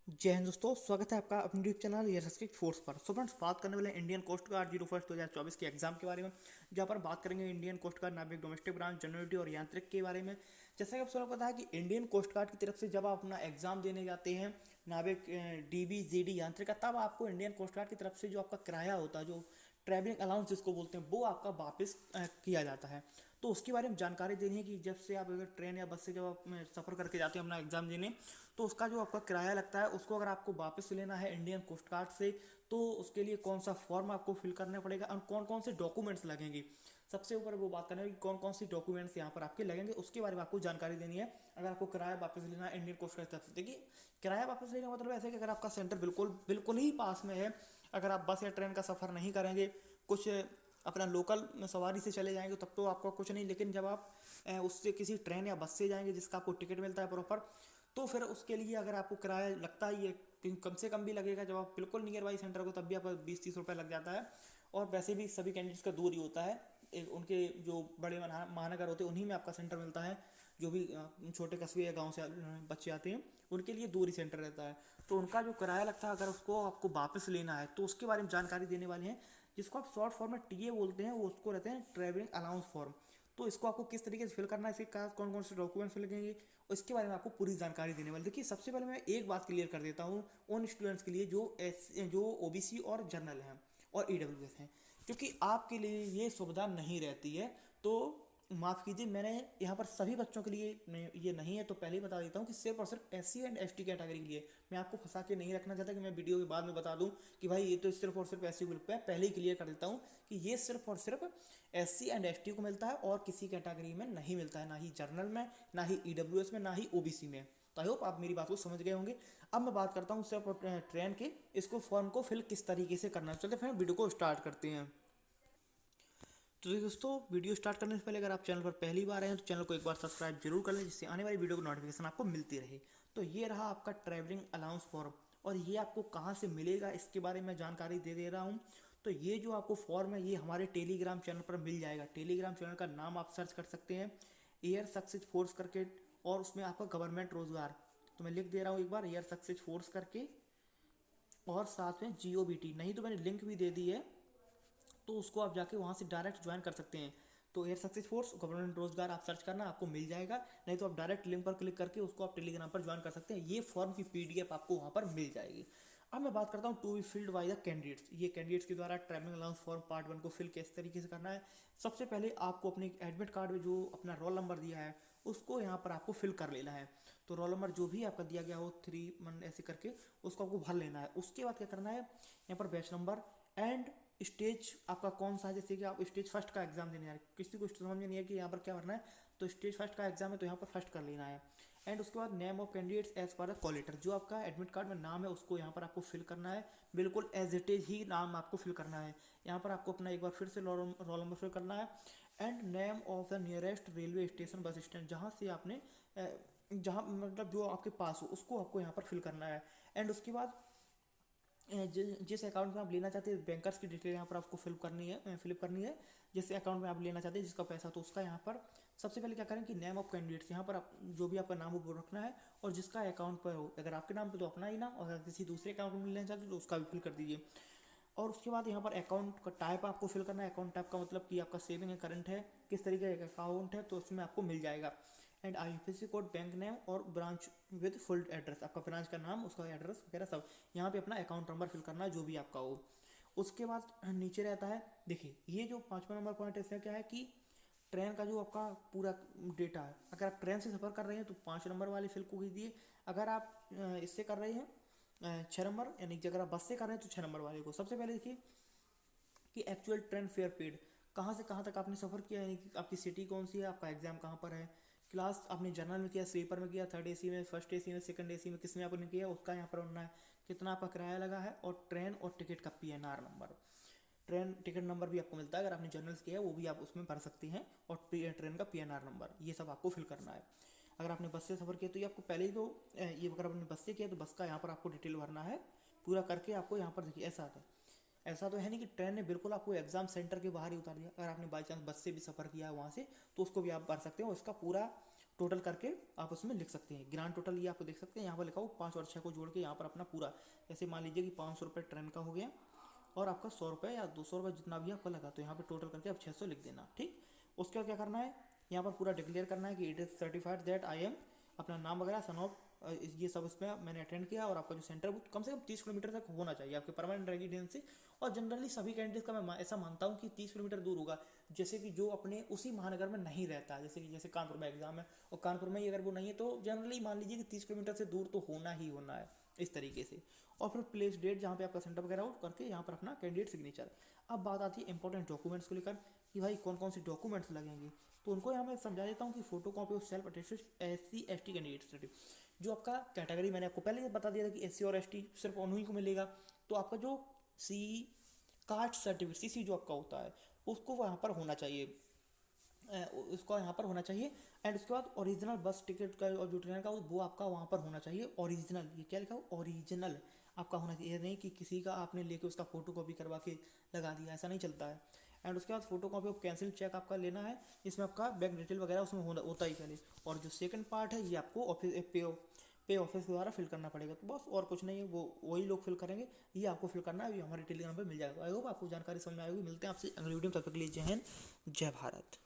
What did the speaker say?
जय हिंद दोस्तों, स्वागत है आपका अपने यूट्यूब चैनल यशस्वी फोर्स पर। सो फ्रेंड्स, बात करने वाले इंडियन कोस्ट गार्ड 01/2024 के एग्जाम के बारे में, जहाँ पर बात करेंगे इंडियन कोस्ट गार्ड नाविक डोमेस्टिक ब्रांच जनरल और यांत्रिक के बारे में। जैसा कि आप सबको पता है कि इंडियन कोस्ट गार्ड की तरफ से जब आप अपना एग्जाम देने जाते हैं नाविक डीबी जीडी यांत्रिक का, तब आपको इंडियन कोस्ट गार्ड की तरफ से जो आपका किराया होता है, जो ट्रैवलिंग अलाउंस जिसको बोलते हैं, वो आपका वापस किया जाता है। तो उसके बारे में जानकारी देनी है कि जब से आप अगर ट्रेन या बस से जब आप सफ़र करके जाते हैं अपना एग्ज़ाम देने, तो उसका जो आपका किराया लगता है उसको अगर आपको वापस लेना है इंडियन कोस्ट गार्ड से, तो उसके लिए कौन सा फॉर्म आपको फिल करना पड़ेगा और कौन कौन से डॉक्यूमेंट्स लगेंगे। सबसे ऊपर वो बात करना है कि कौन कौन सी डॉक्यूमेंट्स यहाँ पर आपके लगेंगे, उसके बारे में आपको जानकारी देनी है अगर आपको किराया वापस लेना है इंडियन कोस्ट गार्ड की तरफ से। देखिए, किराया वापस लेने का मतलब ऐसा है कि अगर आपका सेंटर बिल्कुल बिल्कुल ही पास में है, अगर आप बस या ट्रेन का सफ़र नहीं करेंगे, कुछ अपना लोकल सवारी से चले जाएंगे, तब तो आपका कुछ नहीं। लेकिन जब आप उससे किसी ट्रेन या बस से जाएंगे जिसका आपको टिकट मिलता है प्रॉपर, तो फिर उसके लिए अगर आपको किराया लगता ही है, कम से कम भी लगेगा। जब आप बिल्कुल नियर बाई सेंटर को, तब भी आपका 20-30 रुपये लग जाता है। और वैसे भी सभी कैंडिडेट्स का दूर ही होता है, उनके जो बड़े महानगर होते हैं उन्हीं में आपका सेंटर मिलता है। जो भी छोटे कस्बे या गांव से बच्चे आते हैं, उनके लिए दूर ही सेंटर रहता है। तो उनका जो किराया लगता है, अगर उसको आपको वापस लेना है, तो उसके बारे में जानकारी देने वाले हैं, जिसको आप शॉर्ट फॉर्म में टीए बोलते हैं। वो उसको रहते हैं ट्रैवलिंग अलाउंस फॉर्म। तो इसको आपको किस तरीके से फिल करना है, इसके साथ कौन कौन से डॉक्यूमेंट्स लगेंगे, इसके बारे में आपको पूरी जानकारी देने वाली। देखिए, सबसे पहले मैं एक बात क्लियर कर देता हूँ उन स्टूडेंट्स के लिए जो ओबीसी और जनरल हैं और ईडब्ल्यूएस हैं, क्योंकि आपके लिए ये सुविधा नहीं रहती है। तो माफ़ कीजिए, मैंने यहाँ पर सभी बच्चों के लिए ये नहीं है, तो पहले ही बता देता हूँ कि सिर्फ और सिर्फ एससी एंड एसटी कैटेगरी के लिए। मैं आपको फंसा के नहीं रखना चाहता कि मैं वीडियो के बाद में बता दूँ कि भाई ये तो सिर्फ और सिर्फ एससी ग्रुप पे है। पहले ही क्लियर कर देता हूँ कि ये सिर्फ और सिर्फ एससी एंड एसटी को मिलता है और किसी कैटेगरी में नहीं मिलता है, ना ही जनरल में, ना ही ईडब्ल्यूएस में, ना ही ओबीसी में। तो आई होप आप मेरी बात को समझ गए होंगे। अब मैं बात करता हूँ सिर्फ ट्रेन के इसको फॉर्म को फिल किस तरीके से करना है। चलते फिर वीडियो को स्टार्ट करते हैं। तो देखिए दोस्तों, वीडियो स्टार्ट करने से पहले अगर आप चैनल पर पहली बार आए हैं तो चैनल को एक बार सब्सक्राइब जरूर कर लें, जिससे आने वाली वीडियो की नोटिफिकेशन आपको मिलती रहे। तो ये रहा आपका ट्रैवलिंग अलाउंस फॉर्म, और ये आपको कहाँ से मिलेगा इसके बारे में जानकारी दे दे रहा हूँ। तो ये जो आपको फॉर्म है, ये हमारे टेलीग्राम चैनल पर मिल जाएगा। टेलीग्राम चैनल का नाम आप सर्च कर सकते हैं, एयर सक्सेस फोर्स करके, और उसमें आपका गवर्नमेंट रोजगार, तो मैं लिख दे रहा हूँ एक बार, एयर सक्सेस फोर्स करके, और साथ में GOBT, नहीं तो मैंने लिंक भी दे दी है, तो उसको आप जाके वहाँ से डायरेक्ट ज्वाइन कर सकते हैं। तो एयर सक्सेस फोर्स गवर्नमेंट रोजगार आप सर्च करना, आपको मिल जाएगा। नहीं तो आप डायरेक्ट लिंक पर क्लिक करके उसको आप टेलीग्राम पर ज्वाइन कर सकते हैं। ये फॉर्म की PDF आपको वहाँ पर मिल जाएगी। अब मैं बात करता हूँ to be filled by the candidates. ये कैंडिडेट्स के द्वारा ट्रैवलिंग अलाउंस फॉर्म पार्ट 1 को फिल किस तरीके से करना है। सबसे पहले आपको अपने एडमिट कार्ड में जो अपना रोल नंबर दिया है, उसको यहाँ पर आपको फिल कर लेना है। तो रोल नंबर जो भी आपका दिया गया हो 3 ऐसे करके, उसको आपको भर लेना है। उसके बाद क्या करना है, यहाँ पर बैच नंबर एंड स्टेज आपका कौन सा है। जैसे कि आप स्टेज फर्स्ट का एग्जाम देने आ रहे हैं, किसी को समझ में नहीं है कि यहाँ पर क्या भरना है, तो स्टेज फर्स्ट का एग्जाम है तो यहाँ पर फर्स्ट कर लेना है। एंड उसके बाद name of candidates as per the call letter, जो आपका एडमिट कार्ड में नाम है उसको यहाँ पर आपको फिल करना है। बिल्कुल एज इट इज ही नाम आपको फिल करना है। यहाँ पर आपको अपना एक बार फिर से रोल नंबर फिल करना है। And name of the nearest railway station bus stand, जहाँ से आपने जहाँ मतलब जो आपके पास हो उसको आपको यहाँ पर फिल करना है। एंड उसके बाद जिस अकाउंट में आप लेना चाहते हैं, बैंकर्स की डिटेल यहाँ पर आपको फिलअप करनी है। जिस अकाउंट में आप लेना चाहते हैं जिसका पैसा, तो उसका यहाँ पर सबसे पहले क्या करें कि नेम ऑफ कैंडिडेट्स, यहाँ पर आप जो भी आपका नाम हो वो रखना है, और जिसका अकाउंट पर हो, अगर आपके नाम पे तो अपना ही नाम, और अगर किसी दूसरे अकाउंट में लेना चाहते हो तो उसका भी फिल कर दीजिए। और उसके बाद यहाँ पर अकाउंट का टाइप आपको फिल करना है। अकाउंट टाइप का मतलब कि आपका सेविंग है, करंट है, किस तरीके का अकाउंट है, तो उसमें आपको मिल जाएगा। And IFSC code, bank name और ब्रांच विद फुल एड्रेस, आपका ब्रांच का नाम, उसका एड्रेस वगैरह सब। यहाँ पे अपना अकाउंट नंबर फिल करना है जो भी आपका हो। उसके बाद नीचे रहता है, देखिए ये जो 5वां नंबर पॉइंट है, इसमें क्या है कि ट्रेन का जो आपका पूरा डेटा है। अगर आप ट्रेन से सफ़र कर रहे हैं तो 5 नंबर वाले फिल को कीजिए। अगर आप इससे कर रहे हैं 6 नंबर, यानी कि अगर आप बस से कर रहे हैं तो 6 नंबर वाले को। सबसे पहले देखिए कि एक्चुअल ट्रेन फेयर पेड, कहाँ से कहाँ तक आपने सफ़र किया, यानी कि आपकी सिटी कौन सी है, आपका एग्ज़ाम कहाँ पर है, क्लास आपने जनरल में किया, स्लीपर में किया, थर्ड AC में, फर्स्ट AC में, सेकंड AC में, किस में आपने किया, उसका यहाँ पर होना है। कितना आपका किराया लगा है, और ट्रेन और टिकट का PNR number. Train ticket number भी आपको मिलता है, अगर आपने जनरल्स किया है वो भी आप उसमें भर सकते हैं। और ट्रेन का PNR नंबर, ये सब आपको फिल करना है। अगर आपने बस से सफ़र किया तो ये आपको पहले ही तो ये, अगर आपने बस से किया तो बस का यहाँ पर आपको डिटेल भरना है। पूरा करके आपको यहाँ पर देखिए, ऐसा तो है नहीं कि ट्रेन ने बिल्कुल आपको एग्जाम सेंटर के बाहर ही उतार दिया। अगर आपने बाई चांस बस से भी सफ़र किया है वहाँ से, तो उसको भी आप भर सकते हो। इसका पूरा टोटल करके आप उसमें लिख सकते हैं। ग्रांड टोटल ये आपको देख सकते हैं यहाँ पर लिखा हो 5 और 6 को जोड़ के यहाँ पर अपना पूरा, जैसे मान लीजिए कि 500 रुपये ट्रेन का हो गया और आपका 100 रुपये या 200 रुपये जितना भी आपका लगा, तो यहाँ पे टोटल करके आप 600 लिख देना। ठीक, उसके बाद क्या करना है, यहाँ पर पूरा डिक्लेयर करना है कि it is certified that I am, अपना नाम वगैरह सन ऑफ ये सब इसमें मैंने अटेंड किया, और आपका जो सेंटर वो कम से कम 30 किलोमीटर तक होना चाहिए आपके परमानेंट रेजिडेंस से। और जनरली सभी कैंडिडेट का मैं ऐसा मानता हूँ कि 30 किलोमीटर दूर होगा, जैसे कि जो अपने उसी महानगर में नहीं रहता है, जैसे कानपुर में एग्जाम है और कानपुर में ही अगर वो नहीं है तो जनरली मान लीजिए कि 30 किलोमीटर से दूर तो होना ही होना है, इस तरीके से। और फिर प्लेस डेट जहाँ पे आपका सेंटर वगैरह हो करके यहाँ पर अपना कैंडिडेट सिग्नेचर। अब बात आती है इंपॉर्टेंट डॉक्यूमेंट्स को लेकर कि भाई कौन कौन से डॉक्यूमेंट्स लगेंगे, तो उनको यहाँ मैं समझा देता हूँ कि photo copy of self attested SC ST candidate certificate, जो आपका कैटेगरी मैंने आपको पहले ही बता दिया था कि SC और ST सिर्फ उन्हीं को मिलेगा, तो आपका जो सी कास्ट सर्टिफिकेट CC जो आपका होता है उसको वहाँ पर होना चाहिए, उसका यहाँ पर होना चाहिए। एंड उसके बाद ओरिजिनल बस टिकट का और जो ट्रेन का वो आपका वहाँ पर होना चाहिए ओरिजिनल, ये क्या लिखा हो, ओरिजिनल आपका होना चाहिए, नहीं कि किसी का आपने लेके उसका फोटो कॉपी करवा के लगा दिया, ऐसा नहीं चलता है। एंड उसके बाद photo copy of cancel cheque आपका लेना है, इसमें आपका बैंक डिटेल वगैरह उसमें होता ही पहले। और जो सेकंड पार्ट है ये आपको ऑफिस पे ऑफिस के द्वारा फिल करना पड़ेगा, तो बस और कुछ नहीं है, वो वही लोग फिल करेंगे, ये आपको फिल करना है, ये हमारे टेलीग्राम पर मिल जाएगा। आई होप आपको जानकारी समझ में आएगी। मिलते हैं आपसे अगली वीडियो में, तब तक के लिए जय हिंद जय भारत।